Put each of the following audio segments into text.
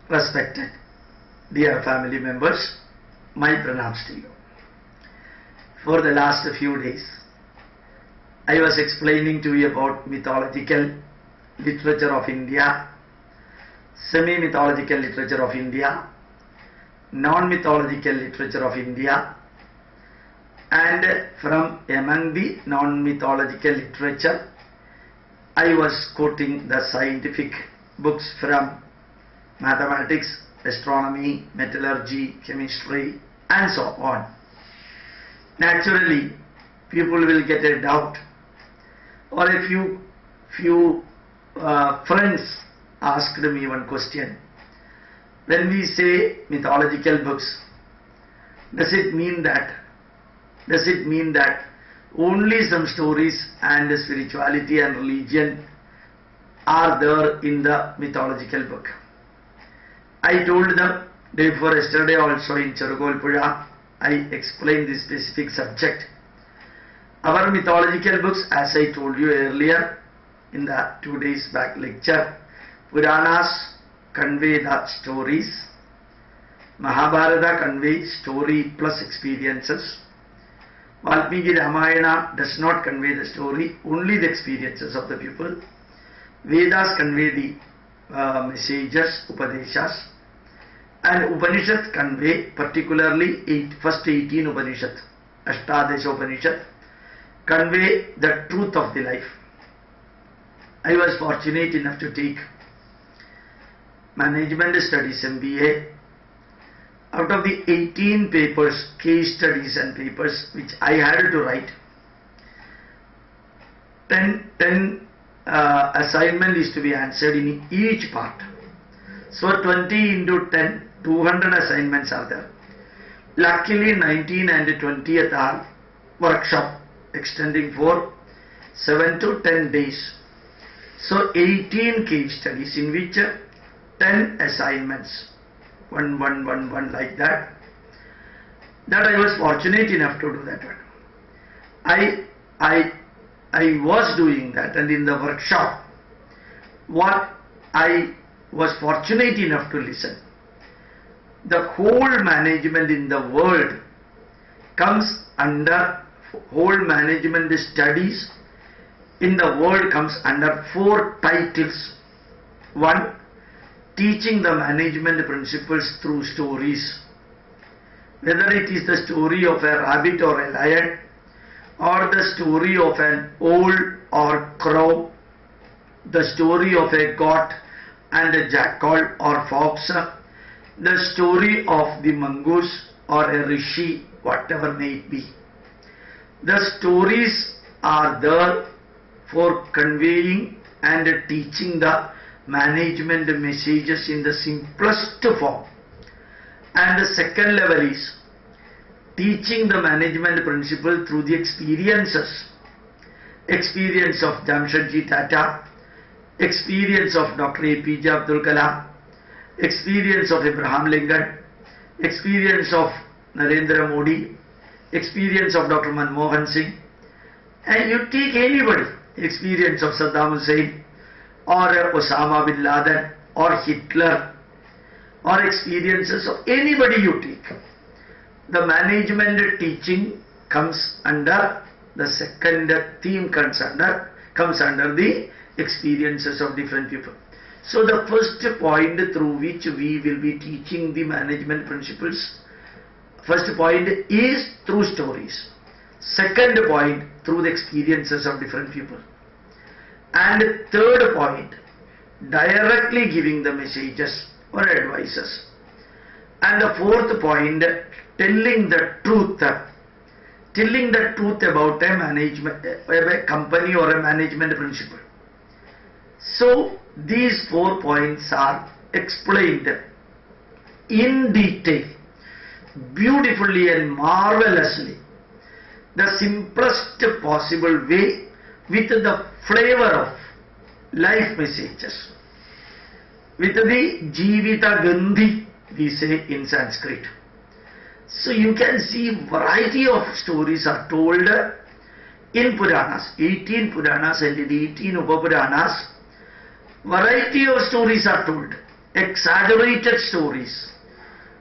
Respected dear family members, my pranams to you. For the last few days, I was explaining to you about mythological literature of India, semi-mythological literature of India, non-mythological literature of India, and from among the non-mythological literature, I was quoting the scientific books from mathematics, astronomy, metallurgy, chemistry, and so on. Naturally, people will get a doubt, or a few friends asked me one question. When we say mythological books, does it mean that only some stories and spirituality and religion are there in the mythological book? I told them, therefore yesterday also in Cherugolpuzha, I explained this specific subject. Our mythological books, as I told you earlier in the 2 days back lecture, Puranas convey the stories, Mahabharata conveys story plus experiences, Valmiki Ramayana does not convey the story, only the experiences of the people, Vedas convey the messages, Upadeshas, and Upanishad convey particularly first 18 Upanishad, Ashtadesha Upanishad, convey the truth of the life. I was fortunate enough to take Management Studies MBA. Out of the 18 papers, case studies and papers which I had to write, 10 assignment is to be answered in each part. So 20 into 10, 200 assignments are there. Luckily 19 and 20th are workshop extending for 7 to 10 days. So 18 case studies in which 10 assignments, one like that. That I was fortunate enough to do that one. I was doing that, and in the workshop, what I was fortunate enough to listen, the whole management in the world comes under, whole management studies in the world comes under 4 titles. 1, teaching the management principles through stories. Whether it is the story of a rabbit or a lion, or the story of an owl or crow, the story of a goat and a jackal or fox, the story of the mongoose or a rishi, whatever may it be. The stories are there for conveying and teaching the management messages in the simplest form. And the second level is teaching the management principle through the experiences. Experience of Jamshedji Tata, experience of Dr. APJ Abdul Kalam, experience of Abraham Lincoln, experience of Narendra Modi, experience of Dr. Manmohan Singh, and you take anybody, experience of Saddam Hussein, or Osama bin Laden, or Hitler, or experiences of anybody you take. The management teaching comes under the second theme, comes under the experiences of different people. So the first point through which we will be teaching the management principles, first point is through stories. Second point, through the experiences of different people. And third point, directly giving the messages or advices. And the fourth point, telling the truth about a management, a company or a management principle. So these 4 points are explained in detail, beautifully and marvelously, the simplest possible way, with the flavor of life messages, with the Jivita Gandhi, we say in Sanskrit. So you can see variety of stories are told in Puranas, 18 Puranas and 18 Upapuranas. Variety of stories are told. exaggerated stories.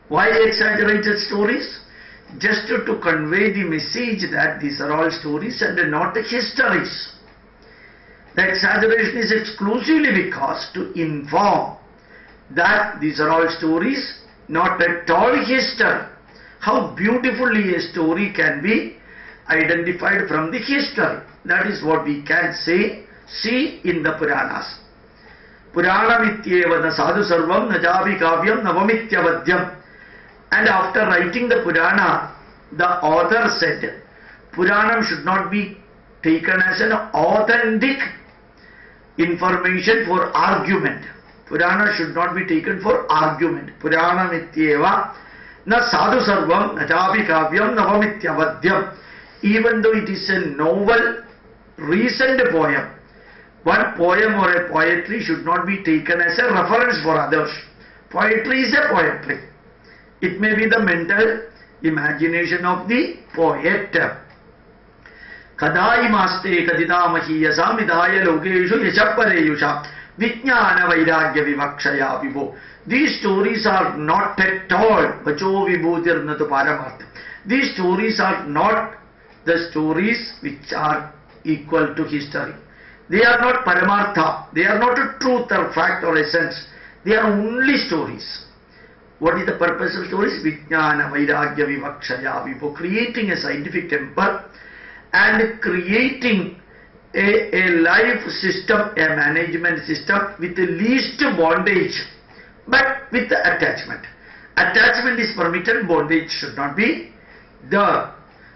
Why exaggerated stories? Just to convey the message that these are all stories and not histories. The exaggeration is exclusively because to inform that these are all stories, not at all history. How beautifully a story can be identified from the history. That is what we can say, see in the Puranas. Puranamityeva na sadhu sarvam na javi kavyam navamityavadyam. And after writing the Purana, the author said, Puranam should not be taken as an authentic information for argument. Purana should not be taken for argument. Puranamityeva na sadhu sarvam na javi kavyam navamityavadyam. Even though it is a novel, recent poem, one poem or a poetry should not be taken as a reference for others. Poetry is a poetry. It may be the mental imagination of the poet. Kadai maste kadidamahi yasam idaya logeshu yashapareyusha vijnana vairagya vivakshaya vivo. These stories are not at all vacho vibhutir natu paramartha. These stories are not the stories which are equal to history. They are not paramartha. They are not a truth or fact or essence. They are only stories. What is the purpose of stories? Vijnana vairagya vivakshaya vivo. Creating a scientific temper and creating a life system, a management system with the least bondage, but with the attachment. Attachment is permitted, bondage should not be there.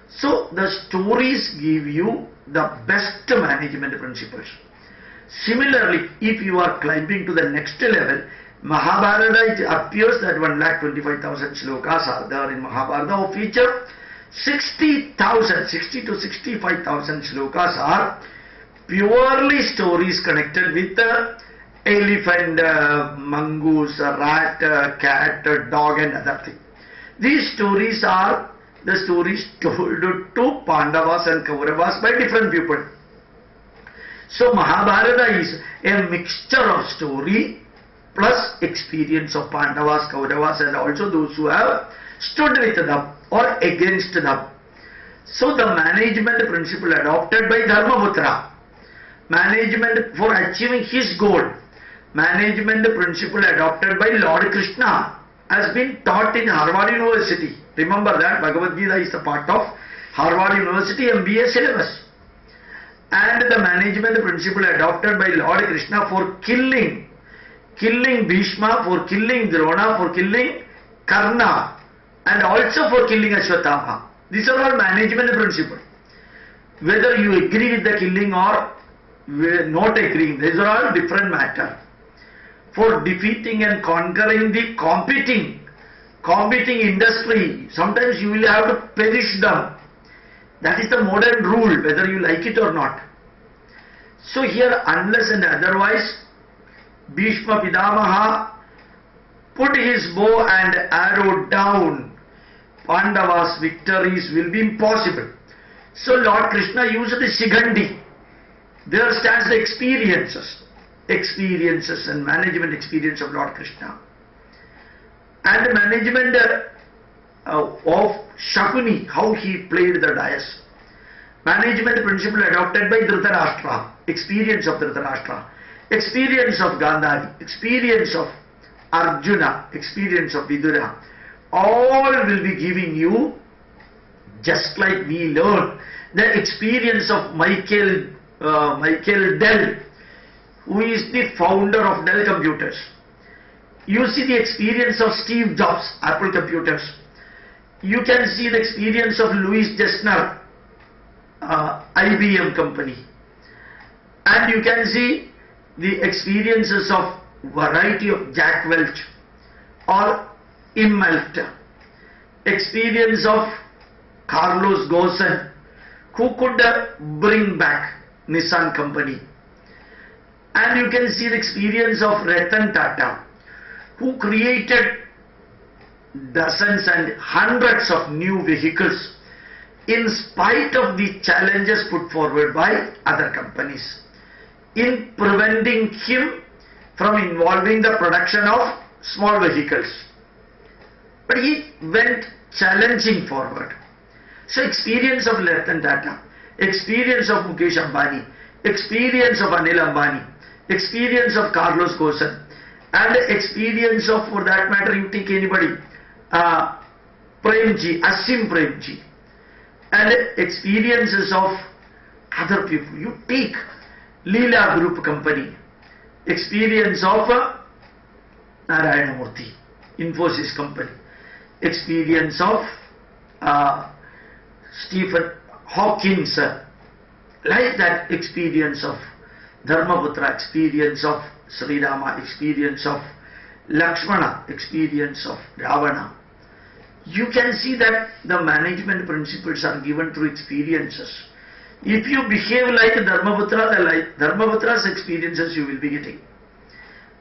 So the stories give you the best management principles. Similarly, if you are climbing to the next level, Mahabharata, it appears that 1,25,000 shlokas are there in Mahabharata, of which 60 to 65,000 shlokas are purely stories connected with elephant, mongoose, rat, cat, dog and other things. These stories are the stories told to Pandavas and Kauravas by different people. So Mahabharata is a mixture of story plus experience of Pandavas, Kauravas and also those who have stood with them or against them. So the management principle adopted by Dharmaputra, management for achieving his goal, management principle adopted by Lord Krishna has been taught in Harvard University. Remember that Bhagavad Gita is a part of Harvard University MBA syllabus. And the management principle adopted by Lord Krishna for killing Bhishma, for killing Drona, for killing Karna, and also for killing Ashwatthama. These are all management principles. Whether you agree with the killing or not agreeing, these are all different matter. For defeating and conquering the competing industry, sometimes you will have to perish them. That is the modern rule, whether you like it or not. So here, unless and otherwise, Bhishma Pidamaha put his bow and arrow down, Pandavas' victories will be impossible. So Lord Krishna used the Shikhandi. There stands the experiences and management experience of Lord Krishna. And the management of Shakuni, how he played the dice. Management principle adopted by Dhritarashtra, experience of Dhritarashtra, experience of Gandhari, experience of Arjuna, experience of Vidura. All will be giving you, just like we learn, the experience of Michael Dell, who is the founder of Dell Computers. You see the experience of Steve Jobs, Apple Computers. You can see the experience of Louis Gesner, IBM company. And you can see the experiences of variety of Jack Welch or Immelt. Experience of Carlos Ghosn, who could bring back Nissan company. And you can see the experience of Ratan Tata, who created dozens and hundreds of new vehicles in spite of the challenges put forward by other companies, in preventing him from involving the production of small vehicles. But he went challenging forward. So experience of Ratan Tata, experience of Mukesh Ambani, experience of Anil Ambani, experience of Carlos Ghosn, and experience of, for that matter, you take anybody, Premji, Asim Premji, and experiences of other people. You take Leela Group Company, experience of Narayana Murthy, Infosys Company, experience of Stephen Hawkins, like that experience of Dharmaputra, experience of Sri Rama, experience of Lakshmana, experience of Ravana. You can see that the management principles are given through experiences. If you behave like Dharmaputra, Dharmaputra's experiences you will be getting.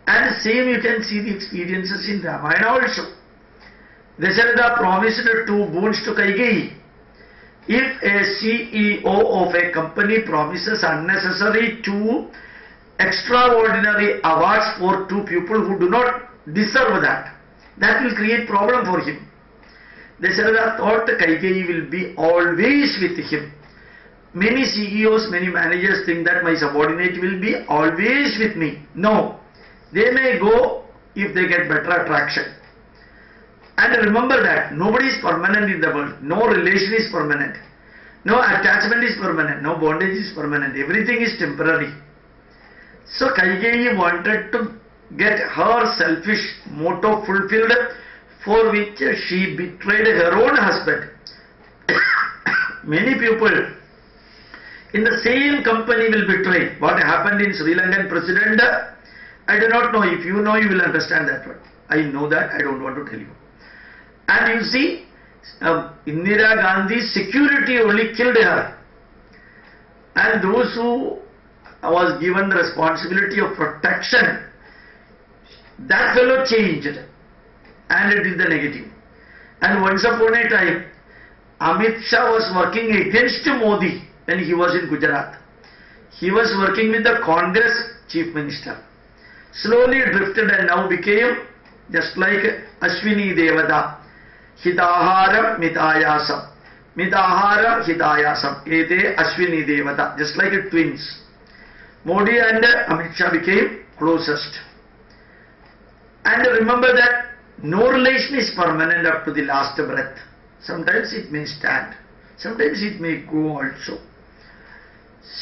And same you can see the experiences in Ramayana also. Dasharatha promised two boons to Kaikeyi. If a CEO of a company promises unnecessary two extraordinary awards for two people who do not deserve that, that will create problem for him. Dasharatha thought Kaikeyi will be always with him. Many CEOs, many managers think that my subordinate will be always with me. No, they may go if they get better attraction. And remember that nobody is permanent in the world. No relation is permanent. No attachment is permanent. No bondage is permanent. Everything is temporary. So Kaikeyi wanted to get her selfish motto fulfilled, for which she betrayed her own husband. Many people in the same company will betray. What happened in Sri Lankan president, I do not know. If you know, you will understand that one. I know that. I don't want to tell you. And you see, Indira Gandhi's security only killed her. And those who was given the responsibility of protection, that fellow changed and it is the negative. And once upon a time, Amit Shah was working against Modi when he was in Gujarat. He was working with the Congress chief minister. Slowly drifted and now became just like Ashwini Devata. Hitaharam Mitayasam. Mitaharam Hitayasam. Ete Ashwini Devata. Just like twins. Modi and Amit Shah became closest. And remember that no relation is permanent up to the last breath. Sometimes it may stand. Sometimes it may go also.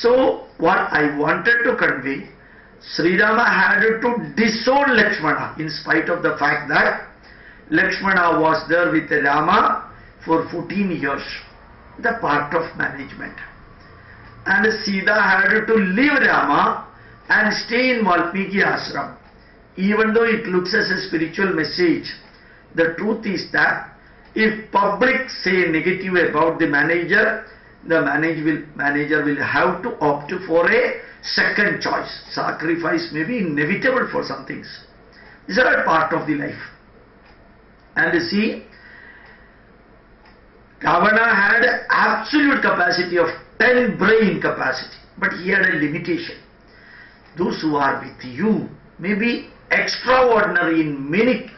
So what I wanted to convey, Sri Rama had to disown Lakshmana in spite of the fact that Lakshmana was there with Rama for 14 years, the part of management. And Sita had to leave Rama and stay in Valmiki ashram. Even though it looks as a spiritual message, the truth is that if public say negative about the manager, the manager will have to opt for a second choice. Sacrifice may be inevitable for some things. These are a part of the life. And see, Ravana had absolute capacity of 10 brain capacity, but he had a limitation. Those who are with you may be extraordinary in many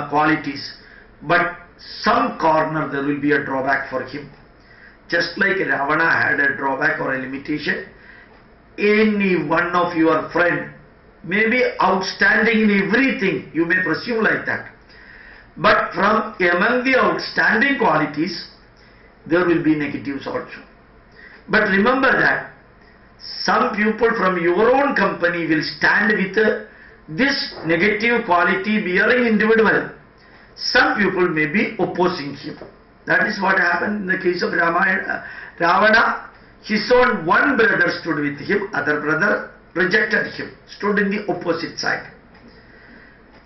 qualities, but some corner there will be a drawback for him. Just like Ravana had a drawback or a limitation, any one of your friend may be outstanding in everything, you may presume like that. But from among the outstanding qualities, there will be negatives also. But remember that some people from your own company will stand with this negative quality bearing individual. Some people may be opposing him. That is what happened in the case of Ravana. His own one brother stood with him, other brother rejected him, stood in the opposite side.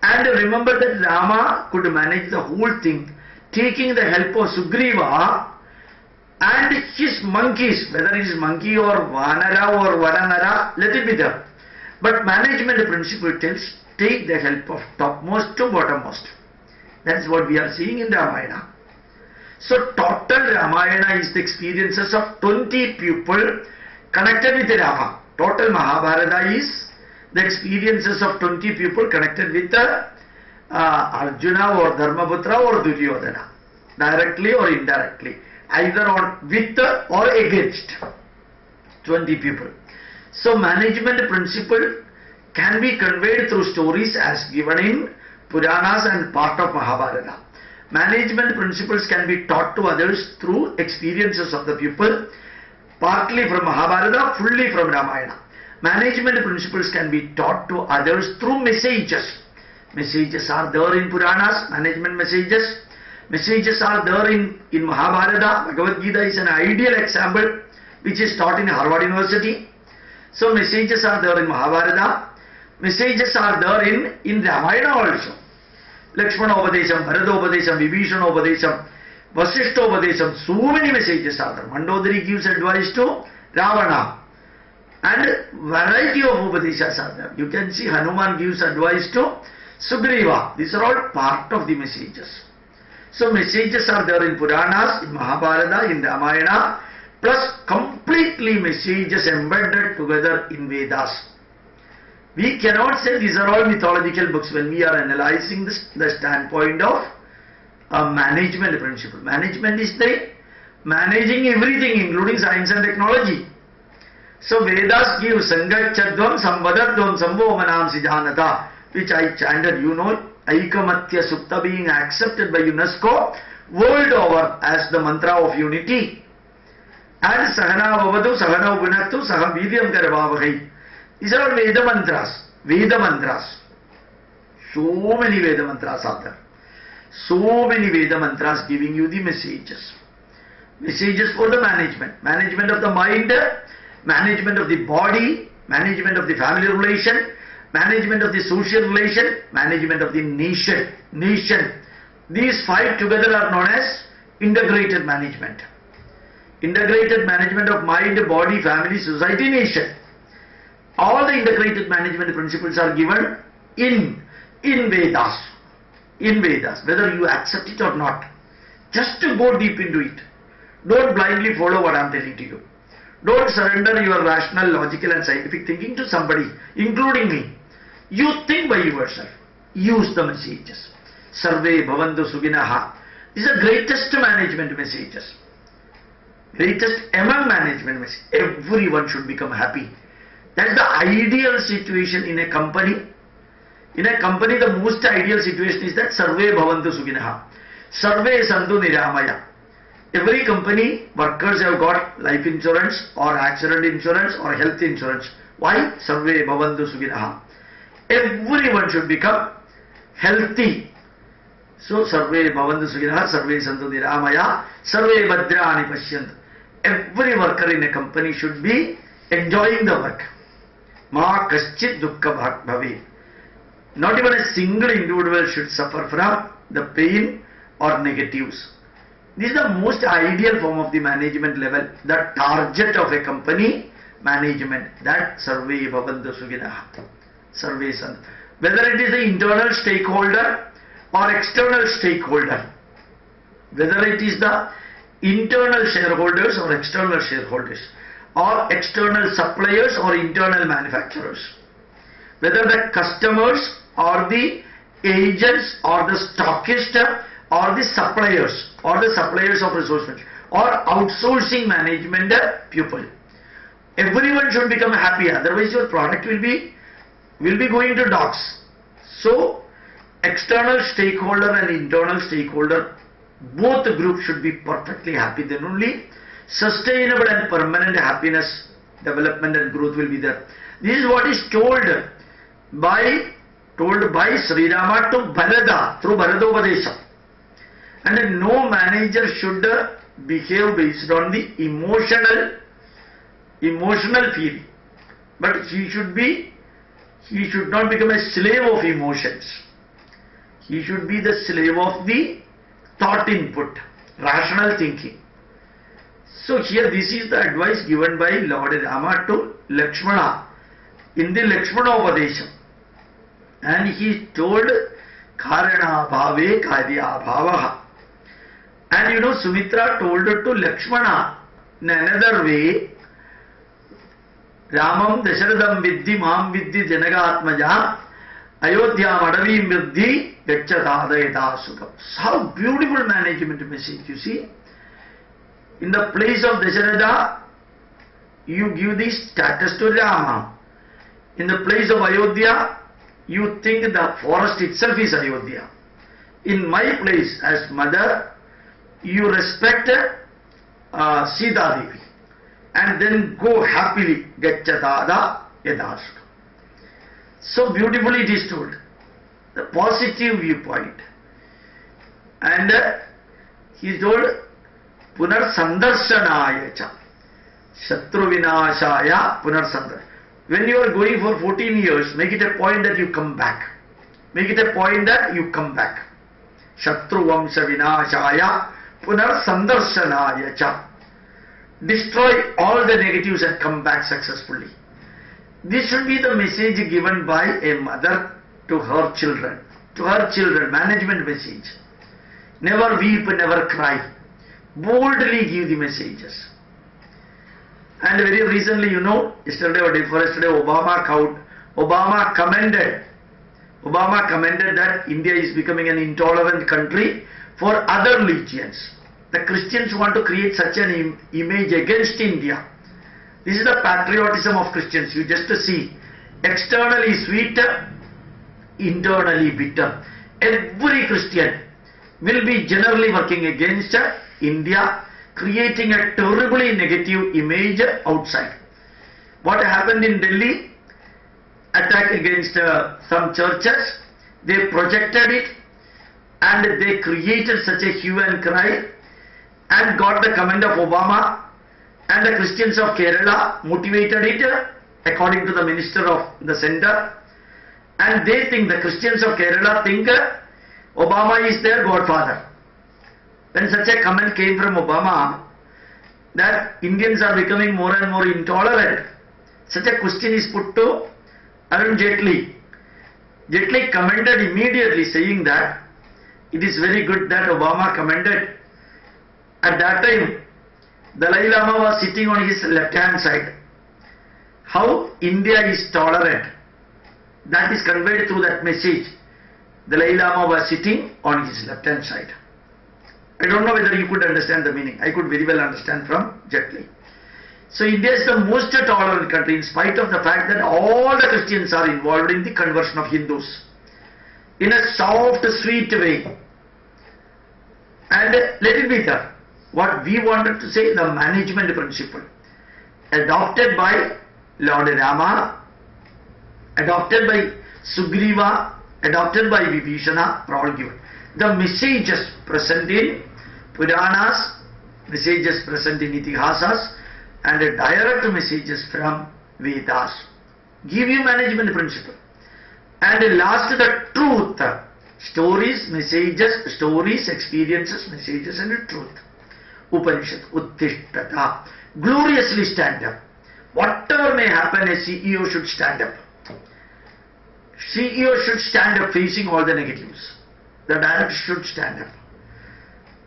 And remember that Rama could manage the whole thing, taking the help of Sugriva and his monkeys, whether it is monkey or Vanara or Varanara, let it be there. But management principle tells, take the help of topmost to bottommost. That is what we are seeing in Ramayana. So total Ramayana is the experiences of 20 people connected with Rama. Total Mahabharata is the experiences of 20 people connected with Arjuna or Dharmaputra or Duryodhana, directly or indirectly, either on with or against 20 people. So management principle can be conveyed through stories as given in Puranas and part of Mahabharata. Management principles can be taught to others through experiences of the people, partly from Mahabharata, fully from Ramayana. Management principles can be taught to others through messages. Messages are there in Puranas, management messages. Messages are there in Mahabharata. Bhagavad Gita is an ideal example which is taught in Harvard University. So messages are there in Mahabharata. Messages are there in Ramayana also. Lakshmana Upadesham, Bharata Upadesham, Vibhishana Upadesham, Vasishta Upadesham, so many messages are there. Mandodari gives advice to Ravana. And variety of Upadeshas are there. You can see Hanuman gives advice to Sugriva. These are all part of the messages. So messages are there in Puranas, in Mahabharata, in Ramayana, plus completely messages embedded together in Vedas. We cannot say these are all mythological books when we are analyzing the standpoint of management principle. Management is the managing everything including science and technology. So Vedas give Sangachadvam Sambhadadvam Sambhomanam Sijanata, which I chanted, you know, Aikamatya Sukta being accepted by UNESCO world over as the mantra of unity. And Sahana Vavadu, Sahana Vinatu, Saha Vidyam Karavavahai. These are all Veda mantras. Veda mantras. So many Veda mantras are there. So many Veda mantras giving you the messages. Messages for the management. Management of the mind, management of the body, management of the family relation, management of the social relation, management of the nation. These five together are known as integrated management. Integrated management of mind, body, family, society, nation. All the integrated management principles are given in Vedas. In Vedas, whether you accept it or not. Just to go deep into it. Don't blindly follow what I am telling to you. Don't surrender your rational, logical and scientific thinking to somebody, including me. You think by yourself. Use the messages. Sarve bhavantu suginaha. These are greatest management messages. Greatest among management messages. Everyone should become happy. That's the ideal situation in a company. In a company, the most ideal situation is that Sarve bhavantu suginaha. Sarve santu niramaya. Every company, workers have got life insurance or accident insurance or health insurance. Why? Sarve bhavantu suginaha. Everyone should become healthy. So, Sarve bhavantu suginaha, Sarve santu niramaya, Sarve bhadrani pashyantu. Every worker in a company should be enjoying the work. Ma kaschit dukkha bhavi. Not even a single individual should suffer from the pain or negatives. This is the most ideal form of the management level, the target of a company management, that Sarve bhavantu suginaha. Sarve santu. Whether it is the internal stakeholder or external stakeholder, whether it is the internal shareholders or external shareholders, or external suppliers or internal manufacturers, whether the customers or the agents or the stockist or the suppliers of resources or outsourcing management people. Everyone should become happy, otherwise your product will be going to dogs. So external stakeholder and internal stakeholder, both the groups should be perfectly happy. Then only sustainable and permanent happiness, development and growth will be there. This is what is told by Sri Rama to Bharata through Bharatopadesha. And no manager should behave based on the emotional feeling, but he should not become a slave of emotions. He should be the slave of the thought input, rational thinking. So here this is the advice given by Lord Rama to Lakshmana in the Lakshmana Upadesham. And he told Karana Bhave Karya Bhavaha. And you know, Sumitra told it to Lakshmana in another way. Ramam Dasharadam Viddhi Mam Viddhi Janagatmaja Ayodhya Madavim Viddhi Gachatadayata Sukam. How beautiful management message, you see. In the place of Dasharatha, you give the status to Rama. In the place of Ayodhya, you think the forest itself is Ayodhya. In my place as mother, you respect Sita Devi and then go happily Gacchatada Yadasukam. So beautifully it is told. The positive viewpoint. And he told Punar Sandarsanaya cha Shatru Vinashaya Punar Sandar. When you are going for 14 years, make it a point that you come back. Make it a point that you come back. Shatru Vamsa Vinashaya Punar Sandarsanaya cha. Destroy all the negatives and come back successfully. This should be the message given by a mother to her children. To her children, management message. Never weep, never cry. Boldly give the messages. And very recently, yesterday or day before yesterday, Obama commended that India is becoming an intolerant country for other religions. The Christians want to create such an image against India. This is the patriotism of Christians. You just see, externally sweet, internally bitter. Every Christian will be generally working against India, creating a terribly negative image outside. What happened in Delhi? Attack against some churches. They projected it and they created such a hue and cry and got the comment of Obama, and the Christians of Kerala motivated it according to the minister of the center, and they think, the Christians of Kerala think Obama is their godfather. When such a comment came from Obama that Indians are becoming more and more intolerant, such a question is put to Arun Jaitley. Jaitley commented immediately saying that it is very good that Obama commented. At that time, Dalai Lama was sitting on his left-hand side. How India is tolerant, that is conveyed through that message. Dalai Lama was sitting on his left-hand side. I don't know whether you could understand the meaning. I could very well understand from Jaitley. So India is the most tolerant country in spite of the fact that all the Christians are involved in the conversion of Hindus in a soft, sweet way. And let it be there. What we wanted to say, the management principle, adopted by Lord Rama, adopted by Sugriva, adopted by Vibhishana, are all given. The messages present in Puranas, messages present in Itihasas, and direct messages from Vedas give you management principle. And last, the truth. Stories, messages, stories, experiences, messages, and the truth. Upanishad, Uttishtata. Gloriously stand up. Whatever may happen, a CEO should stand up. CEO should stand up facing all the negatives. The director should stand up.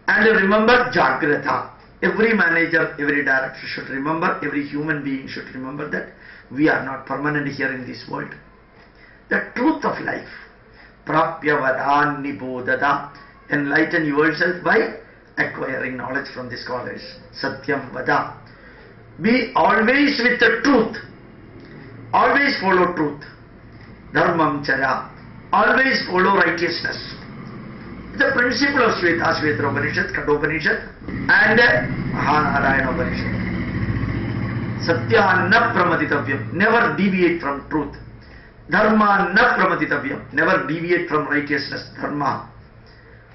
And remember Jagrata. Every manager, every director should remember, every human being should remember that we are not permanent here in this world. The truth of life. Prapyavadan nibodada. Enlighten yourself by acquiring knowledge from the scholars. Satyam vada. Be always with the truth. Always follow truth. Dharmam chara. Always follow righteousness. The principle of Shveta Upanishad, Kathopanishad and Mahanarayana Upanishad. Satya na pramatitavyam. Never deviate from truth. Dharma na pramatitavyam. Never deviate from righteousness. Dharma.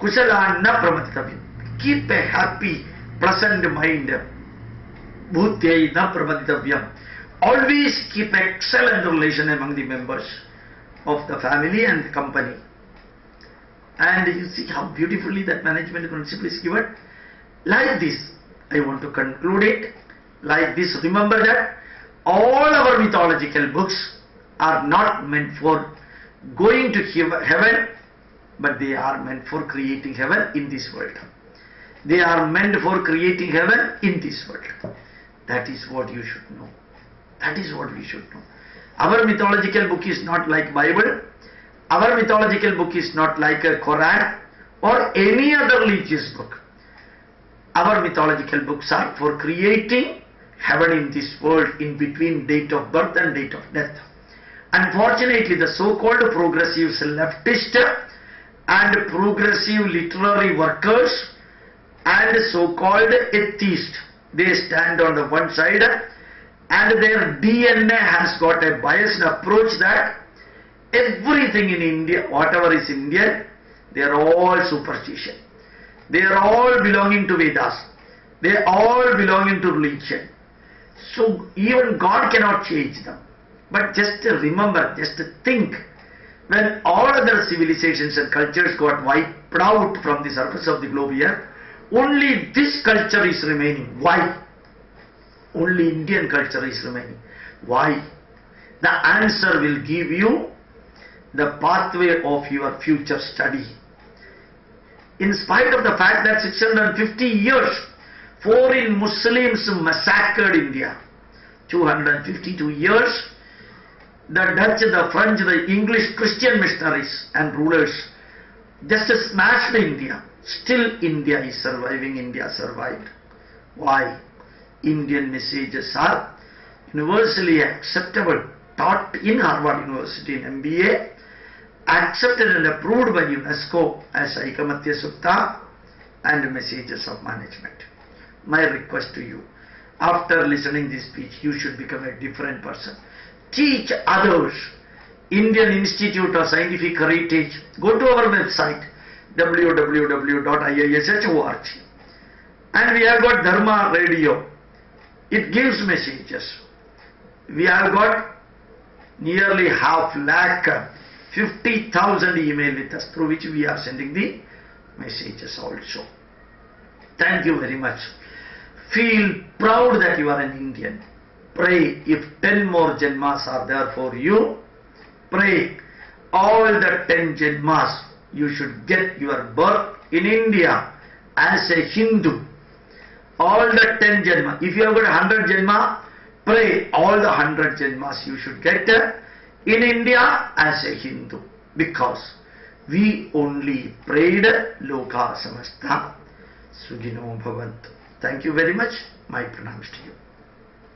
Kusala na pramatitavyam. Keep a happy, pleasant mind. Bhutyai na pramatitavyam. Always keep excellent relation among the members of the family and the company. And you see how beautifully that management principle is given. Like this, I want to conclude it. Like this, remember that all our mythological books are not meant for going to heaven, but they are meant for creating heaven in this world. They are meant for creating heaven in this world. That is what you should know. That is what we should know. Our mythological book is not like Bible. Our mythological book is not like a Quran or any other religious book. Our mythological books are for creating heaven in this world in between date of birth and date of death. Unfortunately, the so-called progressives, leftist and progressive literary workers and so-called atheists, they stand on the one side and their DNA has got a biased approach that everything in India, whatever is Indian, they are all superstition. They are all belonging to Vedas. They are all belonging to religion. So even God cannot change them. But just remember, just think, when all other civilizations and cultures got wiped out from the surface of the globe here, only this culture is remaining. Why? Only Indian culture is remaining. Why? The answer will give you the pathway of your future study. In spite of the fact that 650 years, foreign Muslims massacred India. 252 years, the Dutch, the French, the English Christian missionaries and rulers just smashed India. Still India is surviving, India survived. Why? Indian messages are universally acceptable, taught in Harvard University in MBA, accepted and approved by UNESCO as Aikamatya Sutta and messages of management. My request to you, after listening this speech, you should become a different person. Teach others. Indian Institute of Scientific Heritage. Go to our website www.iish.org, and we have got Dharma Radio. It gives messages. We have got nearly 50,000 email with us, through which we are sending the messages also. Thank you very much. Feel proud that you are an Indian. Pray, if 10 more Janmas are there for you, pray all the 10 Janmas you should get your birth in India as a Hindu. All the 10 Janmas. If you have got 100 Janma, pray all the 100 Janmas you should get in India as a Hindu. Because we only prayed Loka Samasta Sugino Bhavantu. Thank you very much. My pranams to you.